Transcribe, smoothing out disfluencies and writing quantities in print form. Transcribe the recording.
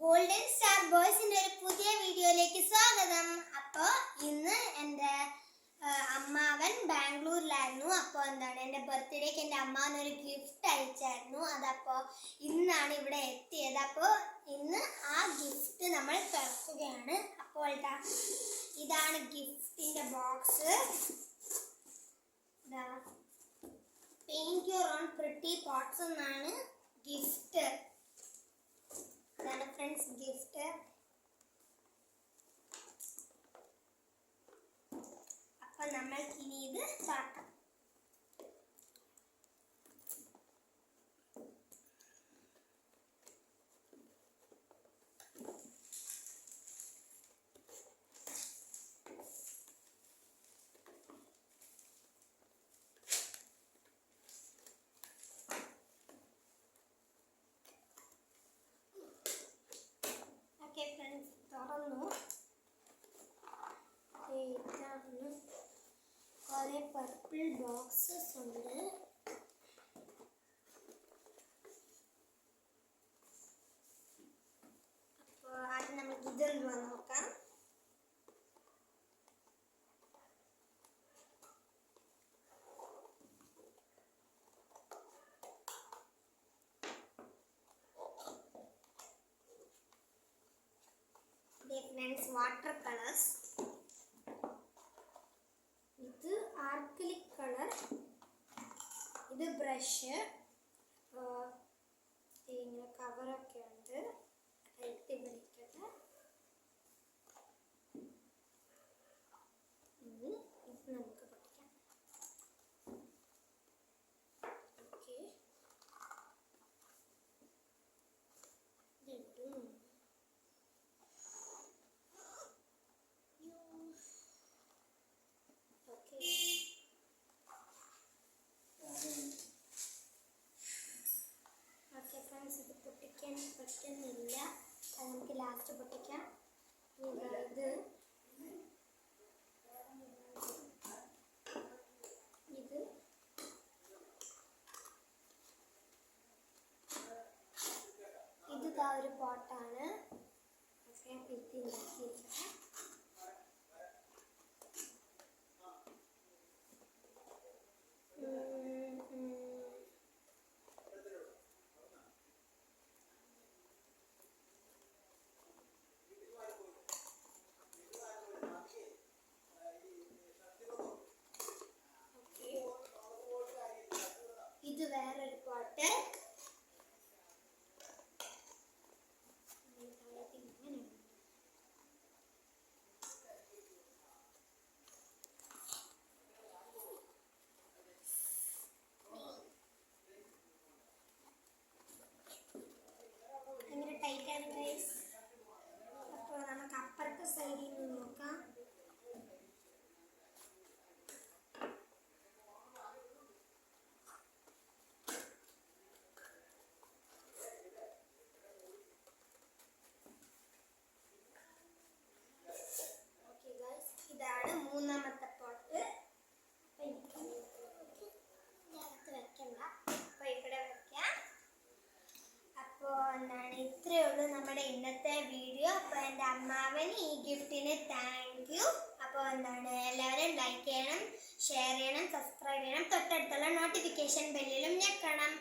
Golden star ബോയ്സിന്റെ ഒരു പുതിയ വീഡിയോയിലേക്ക് സ്വാഗതം. അപ്പോൾ ഇന്ന് എൻ്റെ അമ്മാവൻ ബാംഗ്ലൂരിലായിരുന്നു. അപ്പോൾ എൻ്റെ ബർത്ത്ഡേക്ക് എൻ്റെ അമ്മാവൻ ഒരു ഗിഫ്റ്റ് അയച്ചായിരുന്നു. അതപ്പോൾ ഇന്നാണ് ഇവിടെ എത്തിയത്. അപ്പോൾ ഇന്ന് ആ ഗിഫ്റ്റ് നമ്മൾ തുറക്കുകയാണ്. അപ്പോൾ ഇതാണ് ഗിഫ്റ്റിൻ്റെ box. Paint your own pretty pots എന്നാണ് ഗിഫ്റ്റ്. ഇതാണ് ഫ്രണ്ട്സ് ഗിഫ്റ്റ്. അപ്പൊ നമ്മൾക്ക് ഇനി ഇത് തുറക്കാം. ഫ്രണ്ട്സ് തുറന്നു. ഇതാണ് കുറെ പർപ്പിൾ ബോക്സസ് ഉണ്ട്. അപ്പോൾ ആദ്യം നമുക്ക് ഇതെന്തുവാ നോക്കാം. Friends water colours. ഇത് ആർക്കിലിക് കളർ. ഇത് ബ്രഷ്. ഇങ്ങനെ കവറൊക്കെ ഉണ്ട്. എത്തി പിടിക്കട്ടെ. ഇത് നമുക്ക് പഠിക്കാം. ഓക്കെ, ഇത് പൊട്ടിക്കാൻ പറ്റുന്നില്ല. അത് നമുക്ക് ലാസ്റ്റ് പൊട്ടിക്കാം. ഇത് ഒരു പോട്ടാണ്. ഇത് വേറൊരു പോട്ട്. അങ്ങനെ ടൈറ്റാണ് ഗൈസ്. അപ്പോൾ നമുക്ക് അപ്പുറത്തെ സൈഡിൽ നിന്ന് നോക്കാം. ഇതാണ് മൂന്നാമത്തെ പോട്ട്. വെക്കണ്ട, അപ്പൊ ഇവിടെ വെക്കാം. അപ്പോൾ ഇത്രയേ ഉള്ളൂ നമ്മുടെ ഇന്നത്തെ വീഡിയോ. അപ്പോൾ എൻ്റെ അമ്മാവന് ഈ ഗിഫ്റ്റിന് താങ്ക് യു. അപ്പോൾ എല്ലാവരും ലൈക്ക് ചെയ്യണം, ഷെയർ ചെയ്യണം, സബ്സ്ക്രൈബ് ചെയ്യണം, തൊട്ടടുത്തുള്ള നോട്ടിഫിക്കേഷൻ ബെല്ലിലും ഞെക്കണം.